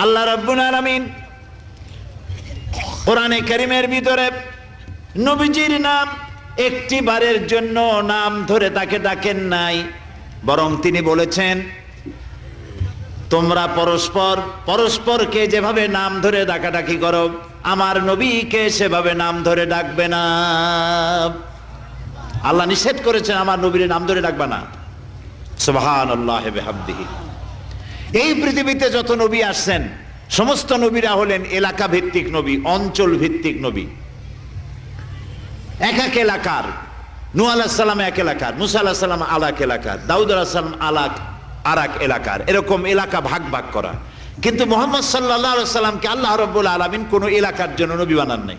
আল্লাহ রাব্বুল আলামিন কোরআনে কারীমের ভিতরে নবীজির নাম একটি বারের জন্য নাম ধরে তাকে ডাকেন নাই, বরং তিনি বলেছেন তোমরা পরস্পর পরস্পরকে যেভাবে নাম ধরে ডাকাডাকি করো আমার নবীকে সেভাবে নাম ধরে ডাকবে না। আল্লাহ নিষেধ করেছেন আমার নবীর নাম ধরে ডাকবে না। সুবহানাল্লাহি ওয়া বিহামদিহি। এই পৃথিবীতে যত নবী আসছেন সমস্ত নবীরা হলেন এলাকা ভিত্তিক নবী, অঞ্চল ভিত্তিক নবী। এক এক এলাকার, নূহ আলাইহিস সালাম এক এলাকার, মুসা আলাইহিস সালাম আলাক এলাকার, দাউদ আলাইহিস সালাম আরাক এলাকার, এরকম এলাকা ভাগ ভাগ করা। কিন্তু মুহাম্মদ সাল্লাল্লাহু আলাইহি ওয়াসাল্লামকে আল্লাহ রাব্বুল আলামিন কোন এলাকার জন্য নবী বানান নাই।